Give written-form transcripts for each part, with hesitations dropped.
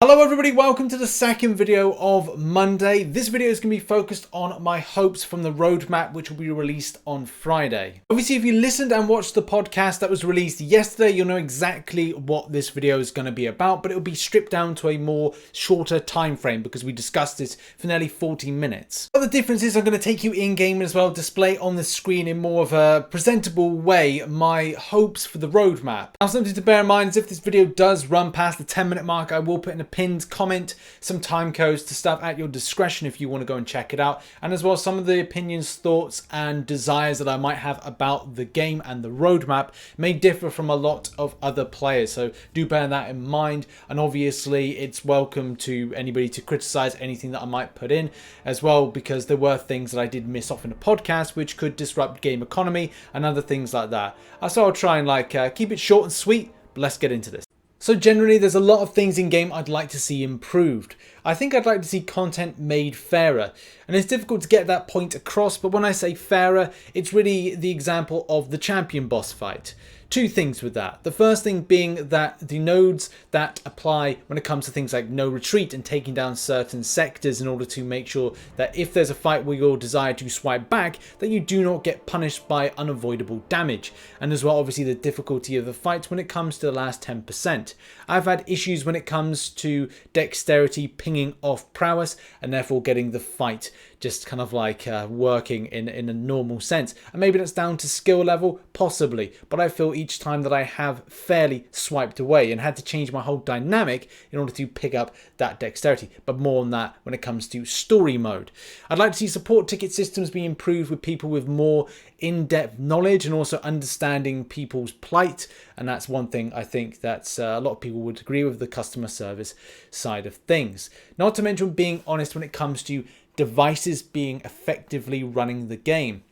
Hello everybody, welcome to the second video of Monday. This video is going to be focused on my hopes from the roadmap, which will be released on Friday. Obviously, if you listened and watched the podcast that was released yesterday, you'll know exactly what this video is going to be about, but it will be stripped down to a more shorter time frame because we discussed this for nearly 40 minutes. Other differences, I'm going to take you in-game as well, display on the screen in more of a presentable way my hopes for the roadmap. Now, something to bear in mind is if this video does run past the 10-minute mark, I will put in a pinned comment some time codes to stuff at your discretion if you want to go and check it out, and as well some of the opinions, thoughts and desires that I might have about the game and the roadmap may differ from a lot of other players, so do bear that in mind. And obviously it's welcome to anybody to criticize anything that I might put in as well, because there were things that I did miss off in the podcast which could disrupt game economy and other things like that. So I'll try and keep it short and sweet, but let's get into this. So generally, there's a lot of things in game I'd like to see improved. I think I'd like to see content made fairer, and it's difficult to get that point across, but when I say fairer, it's really the example of the champion boss fight. Two things with that. The first thing being that the nodes that apply when it comes to things like no retreat and taking down certain sectors in order to make sure that if there's a fight where you're desired to swipe back, that you do not get punished by unavoidable damage. And as well, obviously, the difficulty of the fight when it comes to the last 10%. I've had issues when it comes to dexterity pinging off prowess and therefore getting the fight just kind of working in a normal sense. And maybe that's down to skill level, possibly, but I feel each time that I have fairly swiped away and had to change my whole dynamic in order to pick up that dexterity. But more on that when it comes to story mode. I'd like to see support ticket systems be improved with people with more in-depth knowledge and also understanding people's plight, and that's one thing I think that's a lot of people would agree with, the customer service side of things. Not to mention being honest when it comes to devices being effectively running the game.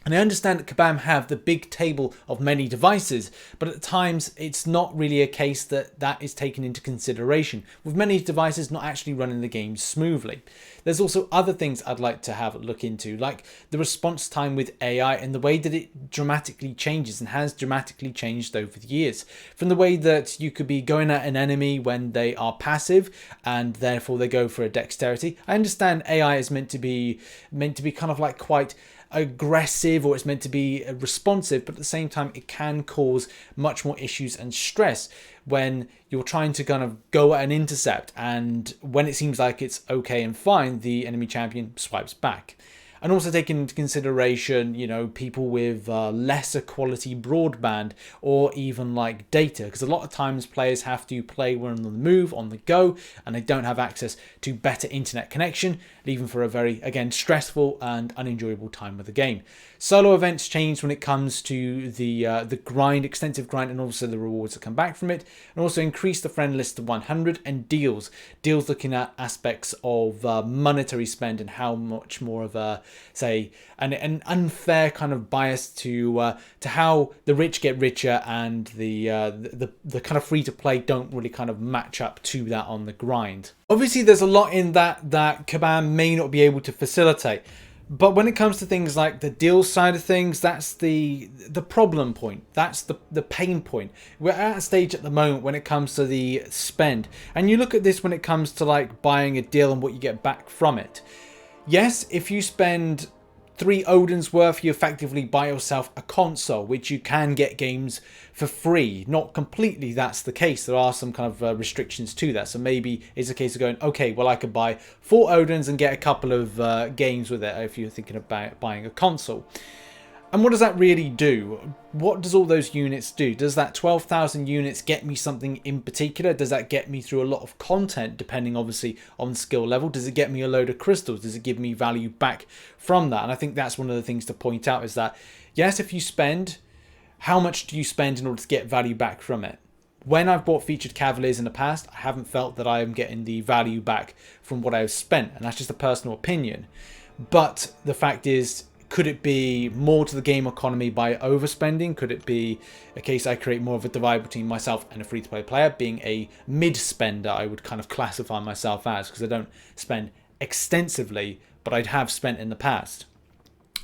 And I understand that Kabam have the big table of many devices, but at times it's not really a case that that is taken into consideration, with many devices not actually running the game smoothly. There's also other things I'd like to have a look into, like the response time with AI and the way that it dramatically changes and has dramatically changed over the years. From the way that you could be going at an enemy when they are passive and therefore they go for a dexterity. I understand AI is meant to be kind of like quite aggressive, or it's meant to be responsive, but at the same time it can cause much more issues and stress when you're trying to kind of go at an intercept, and when it seems like it's okay and fine, the enemy champion swipes back. And also taking into consideration, people with lesser quality broadband or even like data, because a lot of times players have to play when on the move, on the go, and they don't have access to better internet connection, leaving for a very, again, stressful and unenjoyable time with the game. Solo events change when it comes to the grind, extensive grind, and also the rewards that come back from it, and also increase the friend list to 100, and deals looking at aspects of monetary spend and how much more of a, say, an unfair kind of bias to how the rich get richer and the kind of free to play don't really kind of match up to that on the grind. Obviously, there's a lot in that Kabam may not be able to facilitate. But when it comes to things like the deal side of things, that's the problem point. That's the pain point. We're at a stage at the moment when it comes to the spend. And you look at this when it comes to like buying a deal and what you get back from it. Yes, if you spend 3 Odin's worth, you effectively buy yourself a console, which you can get games for free. Not completely that's the case. There are some kind of restrictions to that. So maybe it's a case of going, okay, well, I could buy 4 Odins and get a couple of games with it if you're thinking about buying a console. And what does that really do? What does all those units do? Does that 12,000 units get me something in particular? Does that get me through a lot of content, depending obviously on skill level? Does it get me a load of crystals? Does it give me value back from that? And I think that's one of the things to point out is that, yes, if you spend, how much do you spend in order to get value back from it? When I've bought featured Cavaliers in the past, I haven't felt that I am getting the value back from what I've spent. And that's just a personal opinion. But the fact is, could it be more to the game economy by overspending? Could it be a case I create more of a divide between myself and a free-to-play player? Being a mid-spender, I would kind of classify myself as, because I don't spend extensively, but I'd have spent in the past.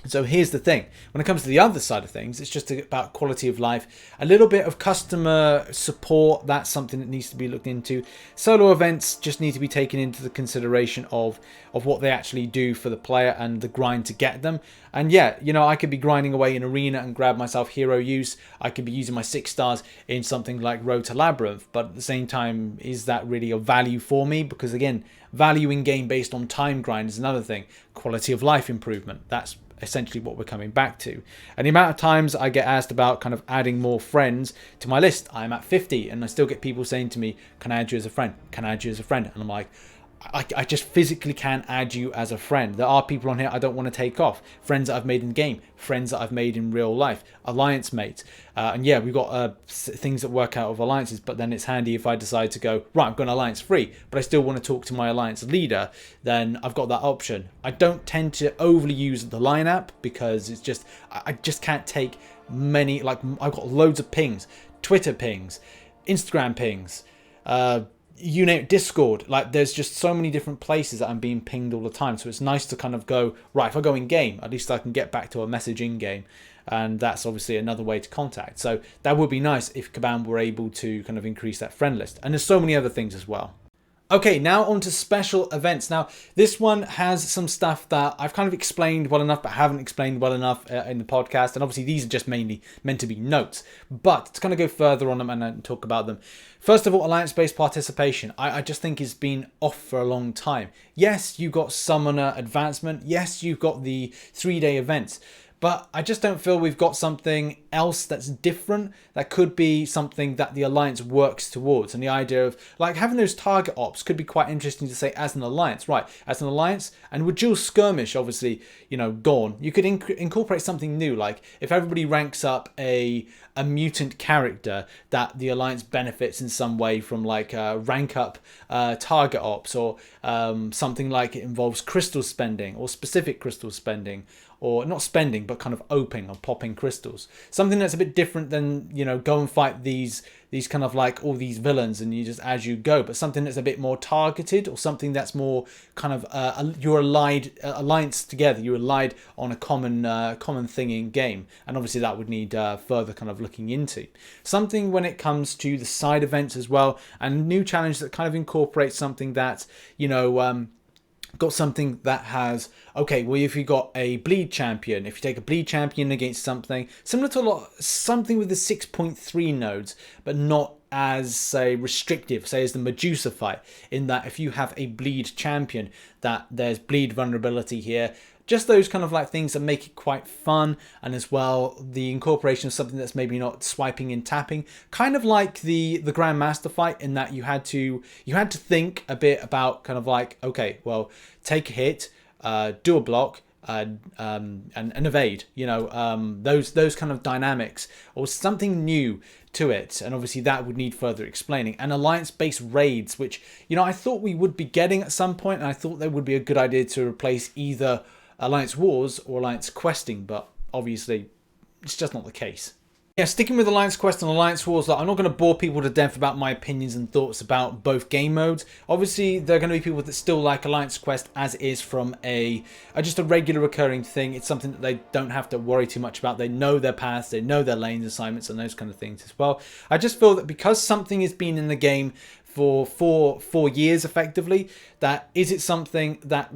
So here's the thing, when it comes to the other side of things, it's just about quality of life, a little bit of customer support. That's something that needs to be looked into. Solo events just need to be taken into the consideration of what they actually do for the player and the grind to get them. And yeah, you know, I could be grinding away in Arena and grab myself hero use. I could be using my 6 stars in something like Road to Labyrinth, but at the same time, is that really of value for me? Because again, value in game based on time grind is another thing. Quality of life improvement, that's essentially what we're coming back to. And the amount of times I get asked about kind of adding more friends to my list, I'm at 50, and I still get people saying to me, can I add you as a friend? Can I add you as a friend? And I'm like, I just physically can't add you as a friend. There are people on here I don't want to take off. Friends that I've made in game, friends that I've made in real life, alliance mates. And yeah, we've got things that work out of alliances, but then it's handy if I decide to go, right, I'm going alliance free, but I still want to talk to my alliance leader, then I've got that option. I don't tend to overly use the line app because it's just, I just can't take many, like I've got loads of pings, Twitter pings, Instagram pings, you name it, Discord. Like there's just so many different places that I'm being pinged all the time, so it's nice to kind of go, right, if I go in game, at least I can get back to a message in game, and that's obviously another way to contact. So that would be nice if Kabam were able to kind of increase that friend list. And there's so many other things as well. Okay, now on to special events. Now, this one has some stuff that I've kind of explained well enough, but haven't explained well enough in the podcast. And obviously, these are just mainly meant to be notes. But to kind of go further on them and talk about them. First of all, alliance-based participation. I just think has been off for a long time. Yes, you've got Summoner Advancement. Yes, you've got the 3-day events. But I just don't feel we've got something else that's different that could be something that the Alliance works towards. And the idea of like having those target ops could be quite interesting to say as an Alliance, right? As an Alliance, and with dual skirmish, obviously, you know, gone, you could incorporate something new. Like if everybody ranks up a mutant character that the Alliance benefits in some way from like rank up target ops, or something like it involves crystal spending or specific crystal spending, or not spending, but kind of opening or popping crystals. Something that's a bit different than, you know, go and fight these kind of like all these villains and you just as you go, but something that's a bit more targeted, or something that's more kind of you're allied, alliance together, you're allied on a common thing in game. And obviously that would need further kind of looking into. Something when it comes to the side events as well, and new challenge that kind of incorporates something that, you know, got something that has, okay, well, if you got a bleed champion, if you take a bleed champion against something similar to something with the 6.3 nodes, but not as, say, restrictive, say as the Medusa fight, in that if you have a bleed champion, that there's bleed vulnerability here. Just those kind of like things that make it quite fun, and as well the incorporation of something that's maybe not swiping and tapping, kind of like the Grandmaster fight, in that you had to think a bit about kind of like, okay, well, take a hit, do a block, and evade. You know, those kind of dynamics, or something new to it. And obviously that would need further explaining. And alliance-based raids, which, you know, I thought we would be getting at some point, and I thought there would be a good idea to replace either Alliance Wars or Alliance Questing, but obviously it's just not the case. Yeah, sticking with Alliance Quest and Alliance Wars, like, I'm not going to bore people to death about my opinions and thoughts about both game modes. Obviously, there are going to be people that still like Alliance Quest as is from just a regular recurring thing. It's something that they don't have to worry too much about. They know their paths, they know their lanes, assignments, and those kind of things as well. I just feel that because something has been in the game for four years effectively, that is it something that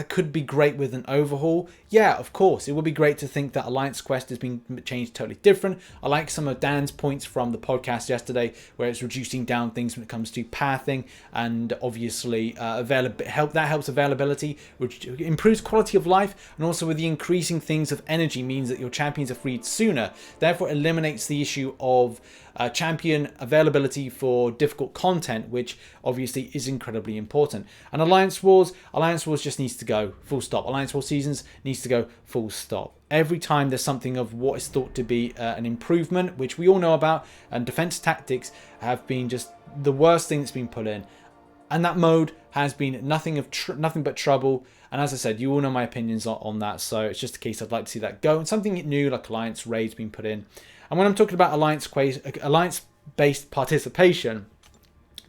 could be great with an overhaul? Yeah, of course. It would be great to think that Alliance Quest has been changed totally different. I like some of Dan's points from the podcast yesterday, where it's reducing down things when it comes to pathing, and obviously that helps availability, which improves quality of life, and also with the increasing things of energy means that your champions are freed sooner. Therefore, eliminates the issue of champion availability for difficult content, which obviously is incredibly important. And Alliance Wars just needs to go, full stop. Alliance War Seasons needs to go, full stop. Every time there's something of what is thought to be an improvement, which we all know about, and defense tactics have been just the worst thing that's been put in. And that mode has been nothing but trouble. And as I said, you all know my opinions on that, so it's just a case I'd like to see that go. And something new like Alliance Raids being put in. And when I'm talking about alliance-based participation,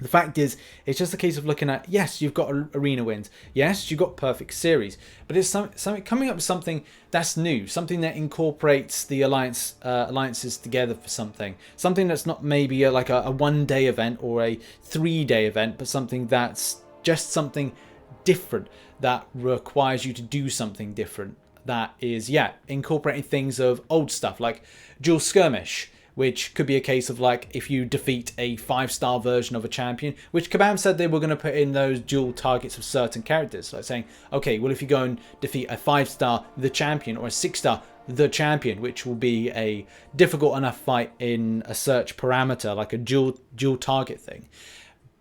The fact is, it's just a case of looking at, yes, you've got arena wins. Yes, you've got perfect series. But it's something coming up with something that's new, something that incorporates the alliances together for something. Something that's not maybe like a 1-day event or a 3-day event, but something that's just something different that requires you to do something different. That is, yeah, incorporating things of old stuff like dual skirmish, which could be a case of like if you defeat a 5-star version of a champion, which Kabam said they were going to put in those dual targets of certain characters. Like saying, okay, well, if you go and defeat a 5-star the champion or a 6-star the champion, which will be a difficult enough fight in a search parameter, like a dual target thing.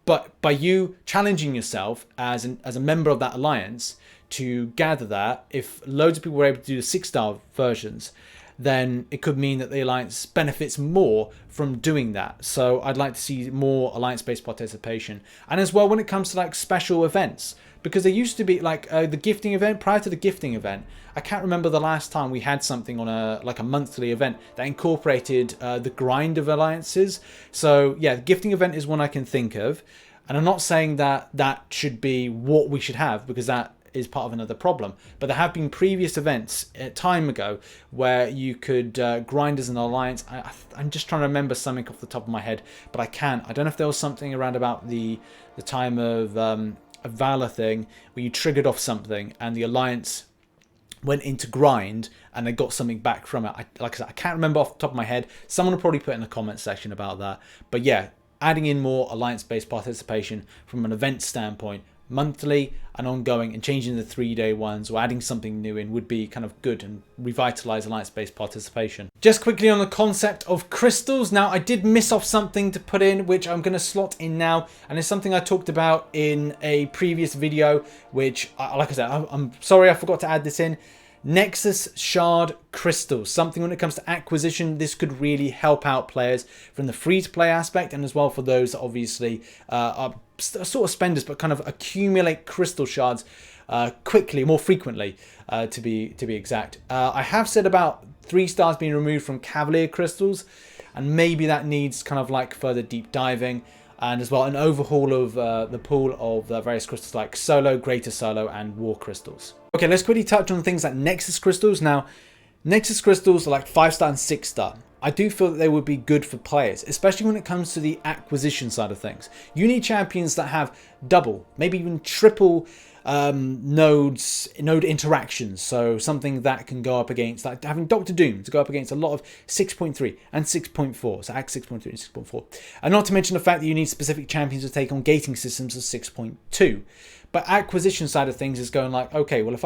But by you challenging yourself as a member of that alliance to gather that, if loads of people were able to do the 6-star versions, then it could mean that the alliance benefits more from doing that. So I'd like to see more alliance-based participation. And as well, when it comes to like special events, because there used to be like the gifting event. Prior to the gifting event, I can't remember the last time we had something on a monthly event that incorporated the grind of alliances. So yeah, the gifting event is one I can think of. And I'm not saying that that should be what we should have, because that is part of another problem. But there have been previous events time ago where you could grind as an alliance. I'm just trying to remember something off the top of my head, but I can't. I don't know if there was something around about the time of a Valor thing where you triggered off something and the alliance went into grind and they got something back from it. Like I said, I can't remember off the top of my head. Someone will probably put in the comment section about that. But yeah, adding in more alliance-based participation from an event standpoint, monthly and ongoing, and changing the 3-day ones or adding something new in would be kind of good and revitalize alliance-based participation. Just quickly on the concept of crystals. Now, I did miss off something to put in, which I'm going to slot in now, and it's something I talked about in a previous video, which, like I said, I'm sorry I forgot to add this in. Nexus Shard Crystals, something when it comes to acquisition, this could really help out players from the free-to-play aspect, and as well for those that obviously are sort of spenders but kind of accumulate crystal shards quickly, more frequently, to be exact. I have said about 3 stars being removed from Cavalier crystals, and maybe that needs kind of like further deep diving. And as well, an overhaul of the pool of various crystals like Solo, Greater Solo, and War Crystals. Okay, let's quickly touch on things like Nexus Crystals. Now, Nexus Crystals are like 5-star and 6-star. I do feel that they would be good for players, especially when it comes to the acquisition side of things. You need champions that have double, maybe even triple node interactions, so something that can go up against, like having Doctor Doom to go up against a lot of 6.3 and 6.4, so Act 6.3 and 6.4, and not to mention the fact that you need specific champions to take on gating systems of 6.2. But acquisition side of things is going like, okay, well, if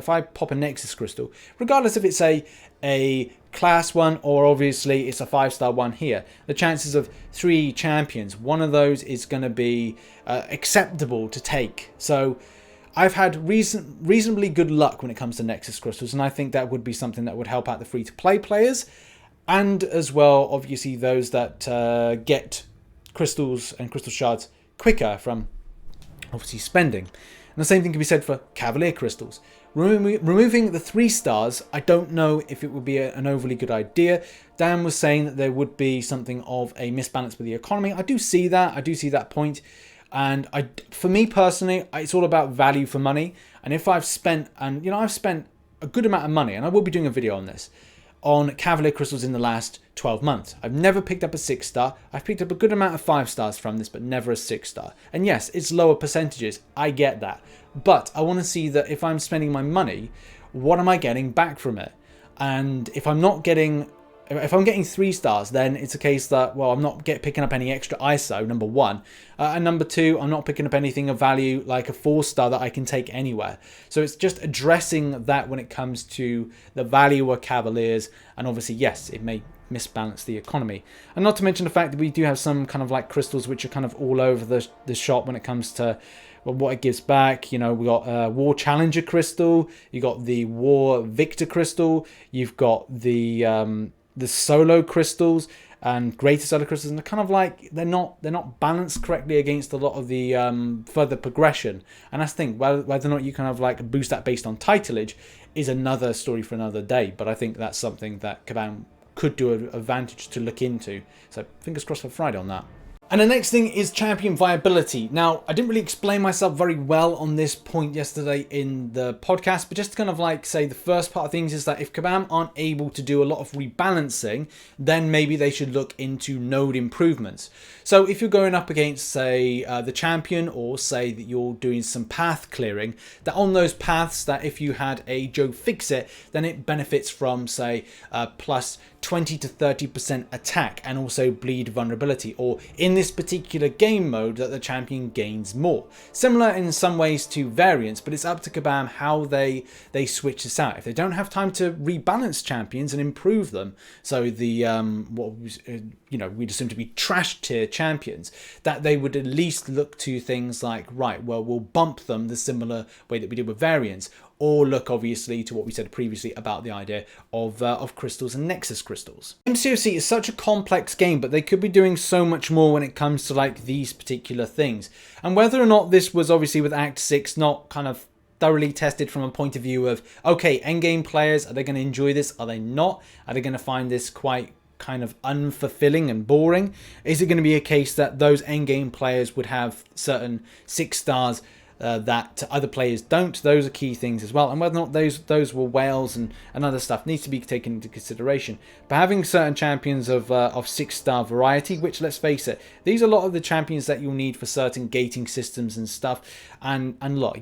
I pop a Nexus Crystal, regardless if it's a class one or obviously it's a 5-star one here, the chances of 3 champions, one of those is going to be acceptable to take. So I've had reasonably good luck when it comes to Nexus Crystals, and I think that would be something that would help out the free-to-play players, and as well, obviously, those that get crystals and crystal shards quicker from obviously spending. And the same thing can be said for Cavalier crystals. Removing the 3 stars, I don't know if it would be an overly good idea. Dan was saying that there would be something of a misbalance with the economy. I do see that. I do see that point. And for me personally, it's all about value for money. And if I've spent, and I've spent a good amount of money, and I will be doing a video on this, on Cavalier crystals in the last 12 months. I've never picked up a 6-star. I've picked up a good amount of 5 stars from this, but never a 6-star. And yes, it's lower percentages. I get that. But I want to see that if I'm spending my money, what am I getting back from it? And if I'm getting 3 stars, then it's a case that, well, I'm not picking up any extra ISO, number 1. And number 2, I'm not picking up anything of value like a 4-star that I can take anywhere. So it's just addressing that when it comes to the value of Cavaliers. And obviously, yes, it may misbalance the economy. And not to mention the fact that we do have some kind of like crystals which are kind of all over the shop when it comes to what it gives back. We got War Challenger Crystal, you got the War Victor Crystal, you've got the Solo Crystals and Greater Solo Crystals, and they're kind of like they're not balanced correctly against a lot of the further progression. And that's the thing, whether or not you kind of like boost that based on titleage is another story for another day. But I think that's something that Kabam could do an advantage to look into. So fingers crossed for Friday on that. And the next thing is champion viability. Now, I didn't really explain myself very well on this point yesterday in the podcast, but just to kind of like say the first part of things is that if Kabam aren't able to do a lot of rebalancing, then maybe they should look into node improvements. So if you're going up against, say, the champion, or say that you're doing some path clearing, that on those paths that if you had a Joe Fix-It, then it benefits from, say, plus 20 to 30% attack and also bleed vulnerability, or in this particular game mode that the champion gains more. Similar in some ways to variants, but it's up to Kabam how they switch this out. If they don't have time to rebalance champions and improve them, so the what was we'd assume to be trash tier champions, that they would at least look to things like, right, well, we'll bump them the similar way that we did with variants, or look obviously to what we said previously about the idea of crystals and nexus crystals. MCOC is such a complex game, but they could be doing so much more when it comes to like these particular things. And whether or not this was obviously with Act 6 not kind of thoroughly tested from a point of view of, okay, endgame players, are they going to enjoy this? Are they not? Are they going to find this quite kind of unfulfilling and boring? Is it going to be a case that those endgame players would have certain 6 stars that other players don't? Those are key things as well, and whether or not those were whales and other stuff needs to be taken into consideration. But having certain champions of 6-star variety, which, let's face it, these are a lot of the champions that you'll need for certain gating systems and stuff, and look,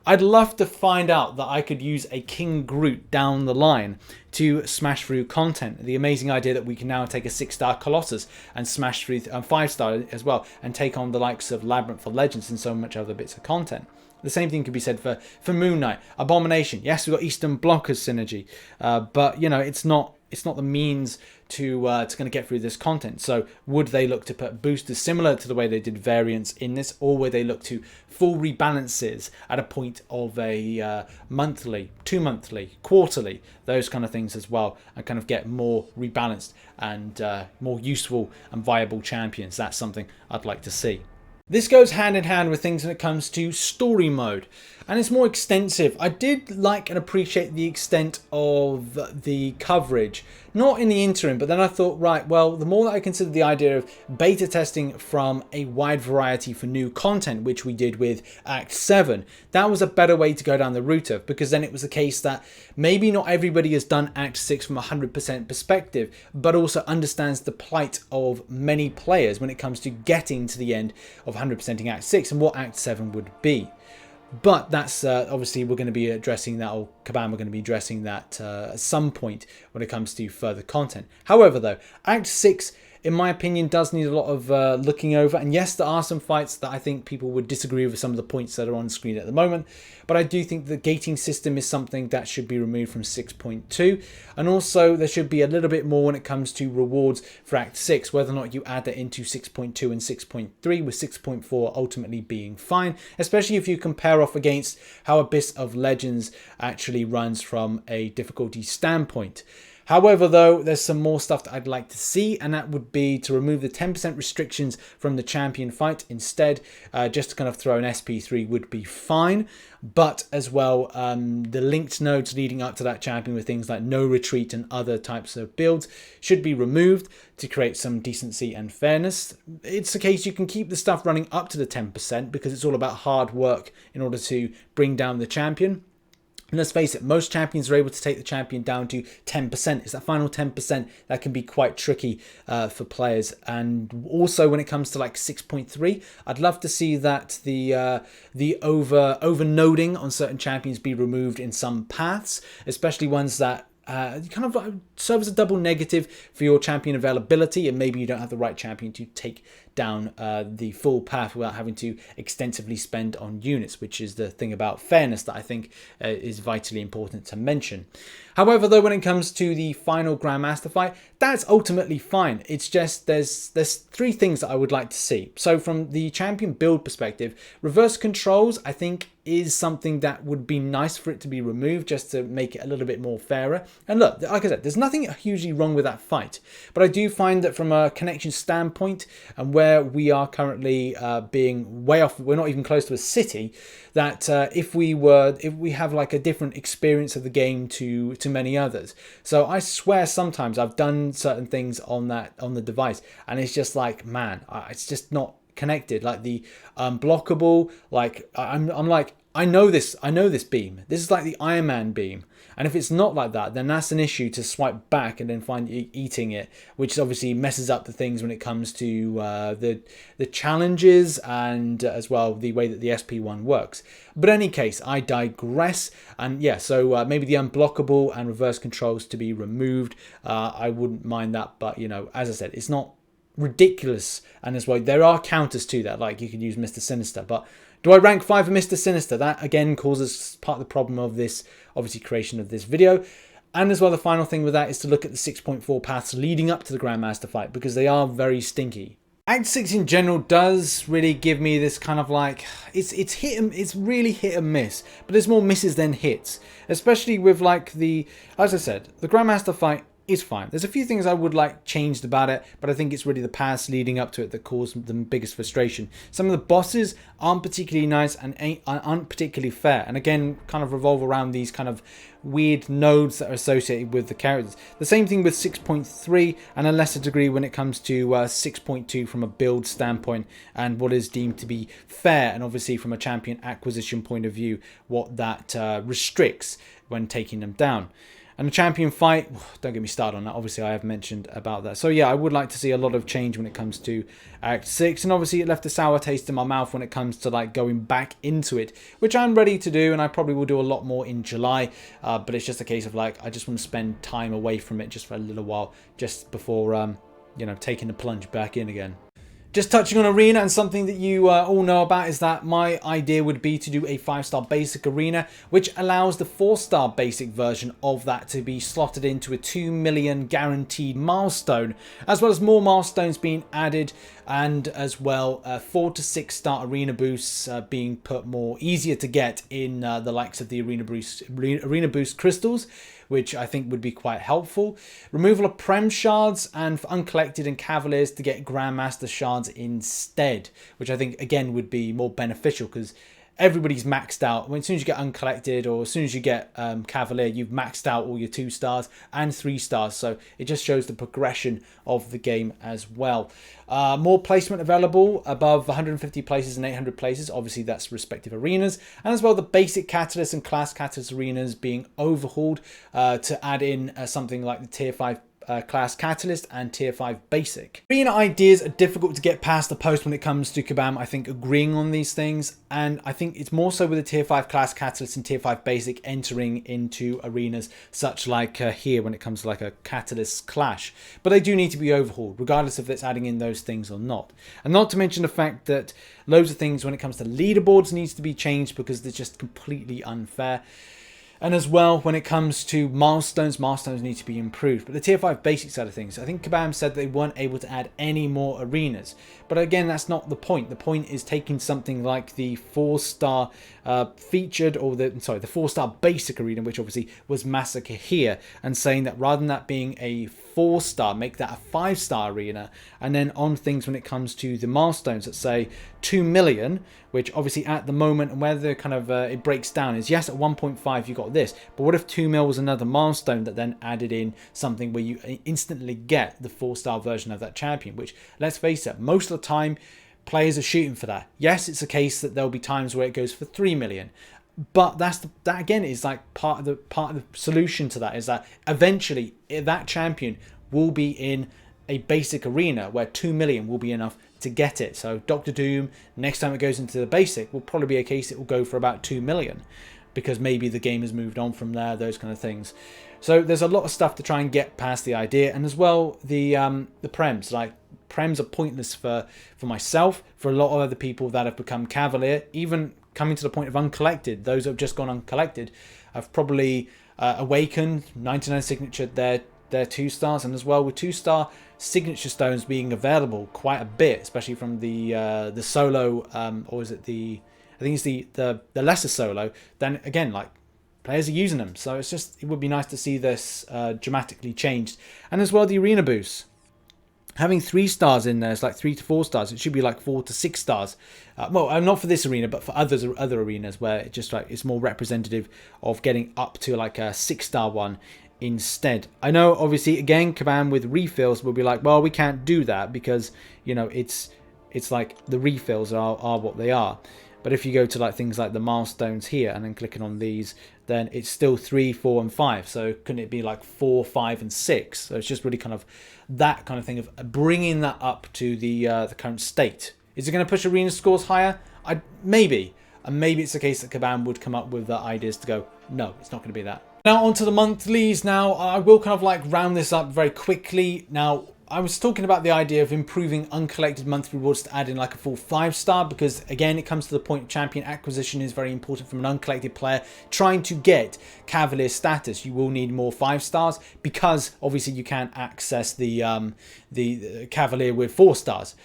I'd love to find out that I could use a King Groot down the line to smash through content. The amazing idea that we can now take a 6-star Colossus and smash through 5-star as well, and take on the likes of Labyrinth for Legends and so much other bits of content. The same thing could be said for Moon Knight, Abomination. Yes, we've got Eastern Blockers synergy, but it's not the means to kind of get through this content. So would they look to put boosters similar to the way they did variants in this, or would they look to full rebalances at a point of a monthly, 2-monthly, quarterly, those kind of things as well, and kind of get more rebalanced and more useful and viable champions? That's something I'd like to see. This goes hand in hand with things when it comes to story mode, and it's more extensive. I did like and appreciate the extent of the coverage, not in the interim, but then I thought, right, well, the more that I considered the idea of beta testing from a wide variety for new content, which we did with Act 7, that was a better way to go down the route of, because then it was the case that maybe not everybody has done Act 6 from a 100% perspective, but also understands the plight of many players when it comes to getting to the end of 100%ing Act 6 and what Act 7 would be. But that's obviously we're going to be addressing that, or Kabam are going to be addressing that at some point when it comes to further content. However, though, Act 6, in my opinion, does need a lot of looking over. And yes, there are some fights that I think people would disagree with some of the points that are on screen at the moment. But I do think the gating system is something that should be removed from 6.2. And also there should be a little bit more when it comes to rewards for Act 6, whether or not you add that into 6.2 and 6.3, with 6.4 ultimately being fine, especially if you compare off against how Abyss of Legends actually runs from a difficulty standpoint. However, though, there's some more stuff that I'd like to see, and that would be to remove the 10% restrictions from the champion fight. Instead, just to kind of throw an SP3 would be fine. But as well, the linked nodes leading up to that champion with things like no retreat and other types of builds should be removed to create some decency and fairness. It's a case you can keep the stuff running up to the 10% because it's all about hard work in order to bring down the champion. And let's face it, most champions are able to take the champion down to 10%. It's that final 10% that can be quite tricky for players. And also when it comes to like 6.3, I'd love to see that the over noding on certain champions be removed in some paths, especially ones that kind of serve as a double negative for your champion availability, and maybe you don't have the right champion to take down the full path without having to extensively spend on units, which is the thing about fairness that I think is vitally important to mention. However, though, when it comes to the final Grandmaster fight, that's ultimately fine. It's just there's 3 things that I would like to see. So from the champion build perspective, reverse controls I think is something that would be nice for it to be removed, just to make it a little bit more fairer. And look, like I said, there's nothing hugely wrong with that fight, but I do find that from a connection standpoint and where where we are currently being way off. We're not even close to a city. That if we have like a different experience of the game to many others. So I swear sometimes I've done certain things on the device, and it's just like, man, it's just not connected. Like the unblockable, like I'm like, I know this beam. This is like the Iron Man beam. And if it's not like that, then that's an issue to swipe back and then find eating it, which obviously messes up the things when it comes to the challenges and as well the way that the SP1 works. But in any case, I digress. And yeah, so maybe the unblockable and reverse controls to be removed. I wouldn't mind that, but you know, as I said, it's not ridiculous. And as well, there are counters to that, like you could use Mr. Sinister, but do I rank 5 for Mr. Sinister? That again causes part of the problem of this, obviously, creation of this video. And as well, the final thing with that is to look at the 6.4 paths leading up to the Grandmaster fight, because they are very stinky. Act 6 in general does really give me this kind of like, it's really hit and miss, but there's more misses than hits, especially with like as I said, the Grandmaster fight is fine. There's a few things I would like changed about it, but I think it's really the paths leading up to it that cause the biggest frustration. Some of the bosses aren't particularly nice and aren't particularly fair, and again kind of revolve around these kind of weird nodes that are associated with the characters. The same thing with 6.3 and a lesser degree when it comes to 6.2 from a build standpoint and what is deemed to be fair, and obviously from a champion acquisition point of view, what that restricts when taking them down. And the champion fight, don't get me started on that. Obviously, I have mentioned about that. So yeah, I would like to see a lot of change when it comes to Act 6. And obviously, it left a sour taste in my mouth when it comes to like going back into it, which I'm ready to do. And I probably will do a lot more in July. But it's just a case of like, I just want to spend time away from it just for a little while, just before, you know, taking the plunge back in again. Just touching on Arena, and something that you all know about is that my idea would be to do a 5-star basic Arena, which allows the 4-star basic version of that to be slotted into a 2 million guaranteed milestone, as well as more milestones being added, and as well 4 to 6-star Arena boosts being put more easier to get in the likes of the Arena Boost crystals, which I think would be quite helpful. Removal of Prem shards, and for Uncollected and Cavaliers to get Grandmaster shards instead, which I think again would be more beneficial, because everybody's maxed out. As soon as you get Uncollected, or as soon as you get Cavalier, you've maxed out all your 2 stars and 3 stars. So it just shows the progression of the game as well. More placement available above 150 places and 800 places. Obviously, that's respective arenas. And as well, the basic Catalyst and Class Catalyst arenas being overhauled to add in something like the Tier 5 Class Catalyst and Tier 5 Basic. Arena ideas are difficult to get past the post when it comes to Kabam, I think, agreeing on these things, and I think it's more so with the Tier 5 Class Catalyst and Tier 5 Basic entering into arenas such like here when it comes to like a Catalyst Clash, but they do need to be overhauled regardless if it's adding in those things or not. And not to mention the fact that loads of things when it comes to leaderboards needs to be changed because they're just completely unfair. And as well, when it comes to milestones need to be improved. But the Tier 5 basic side of things, I think Kabam said they weren't able to add any more arenas. But again, that's not the point. The point is taking something like the 4-star featured, or the 4-star basic arena, which obviously was Massacre here, and saying that rather than that being a 4-star, make that a 5-star arena. And then on things when it comes to the milestones that say 2 million, which obviously at the moment, and where the kind of it breaks down is, yes, at 1.5 you got this, but what if 2 mil was another milestone that then added in something where you instantly get the 4-star version of that champion, which, let's face it, most of the time players are shooting for that. Yes, it's a case that there'll be times where it goes for 3 million, but that again is like part of the solution to that, is that eventually that champion will be in a basic arena where 2 million will be enough to get it. So Doctor Doom, next time it goes into the basic, will probably be a case it will go for about 2 million, because maybe the game has moved on from there, those kind of things. So there's a lot of stuff to try and get past the idea. And as well, the prems, like prems are pointless for myself, for a lot of other people that have become Cavalier, even coming to the point of Uncollected. Those who have just gone Uncollected have probably awakened 99 signature their 2 stars, and as well with 2-star signature stones being available quite a bit, especially from the solo, or is it I think it's the lesser solo. Then again, like, players are using them, so it would be nice to see this dramatically changed. And as well, the arena boosts. having 3 stars in there is like 3 to 4 stars. It should be like 4 to 6 stars. Well, not for this arena, but for other arenas where it just like it's more representative of getting up to like a 6-star one instead. I know, obviously, again, Kabam with refills will be like, well, we can't do that because, you know, it's like the refills are what they are. But if you go to like things like the milestones here and then clicking on these, then it's still 3, 4, and 5. So couldn't it be like 4, 5, and 6? So it's just really kind of that kind of thing of bringing that up to the current state. Is it going to push arena scores higher? Maybe. And maybe it's the case that Kabam would come up with the ideas to go, no, it's not going to be that. Now onto the monthlies. Now I will kind of like round this up very quickly. Now I was talking about the idea of improving uncollected monthly rewards to add in like a full 5-star, because again, it comes to the point champion acquisition is very important from an uncollected player trying to get Cavalier status. You will need more 5 stars because obviously you can't access the Cavalier with 4 stars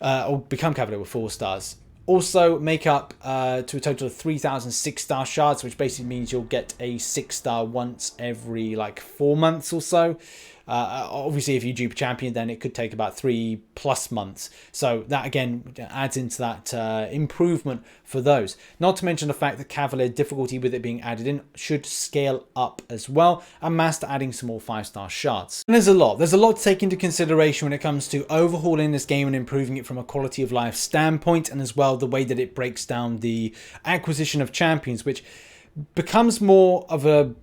or become Cavalier with 4 stars. Also, make up to a total of 3,000 6-star shards, which basically means you'll get a 6-star once every like 4 months or so. Obviously, if you dupe a champion, then it could take about 3+ months. So that again adds into that improvement for those. Not to mention the fact that Cavalier difficulty with it being added in should scale up as well, and Master adding some more 5-star shards. And there's a lot to take into consideration when it comes to overhauling this game and improving it from a quality of life standpoint, and as well the way that it breaks down the acquisition of champions, which becomes more of a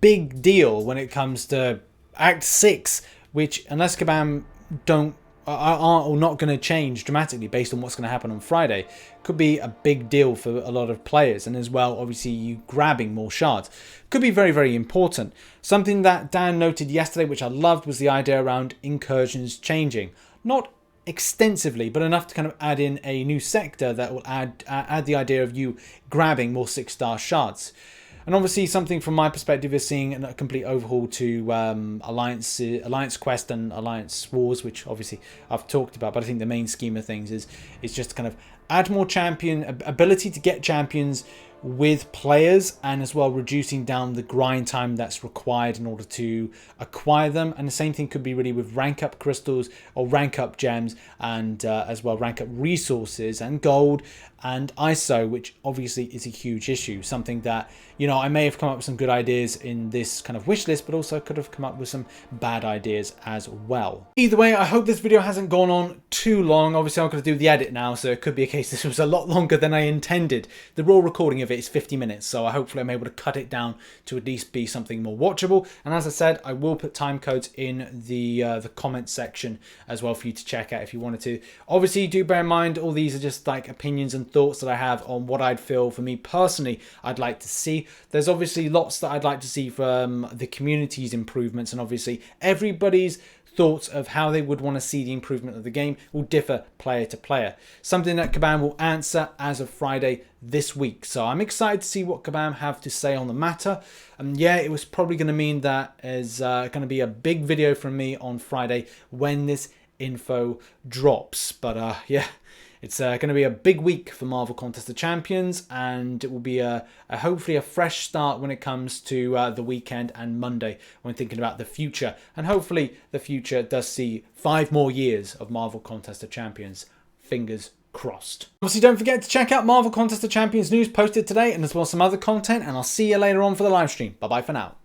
big deal when it comes to Act 6, which unless Kabam are not going to change dramatically based on what's going to happen on Friday, could be a big deal for a lot of players. And as well, obviously, you grabbing more shards could be very, very important. Something that Dan noted yesterday, which I loved, was the idea around incursions changing. Not extensively, but enough to kind of add in a new sector that will add the idea of you grabbing more 6-star shards. And obviously something from my perspective is seeing a complete overhaul to Alliance Quest and Alliance Wars, which obviously I've talked about. But I think the main scheme of things is just kind of add more ability to get champions with players, and as well reducing down the grind time that's required in order to acquire them. And the same thing could be really with rank up crystals or rank up gems, and as well rank up resources and gold and ISO, which obviously is a huge issue. Something that, you know, I may have come up with some good ideas in this kind of wish list, but also could have come up with some bad ideas as well. Either way, I hope this video hasn't gone on too long. Obviously, I'm going to do the edit now, so it could be a case this was a lot longer than I intended. The raw recording of it is 50 minutes, so hopefully I'm able to cut it down to at least be something more watchable. And as I said, I will put time codes in the comment section as well for you to check out if you wanted to. Obviously, do bear in mind all these are just like opinions and thoughts that I have on what I'd feel for me personally I'd like to see. There's obviously lots that I'd like to see from the community's improvements, and obviously everybody's thoughts of how they would want to see the improvement of the game will differ player to player. Something that Kabam will answer as of Friday this week. So I'm excited to see what Kabam have to say on the matter. And yeah, it was probably going to mean that is going to be a big video from me on Friday when this info drops. But yeah, it's going to be a big week for Marvel Contest of Champions, and it will be hopefully a fresh start when it comes to the weekend and Monday when thinking about the future. And hopefully the future does see 5 more years of Marvel Contest of Champions. Fingers crossed. Obviously, don't forget to check out Marvel Contest of Champions news posted today, and as well as some other content, and I'll see you later on for the live stream. Bye bye for now.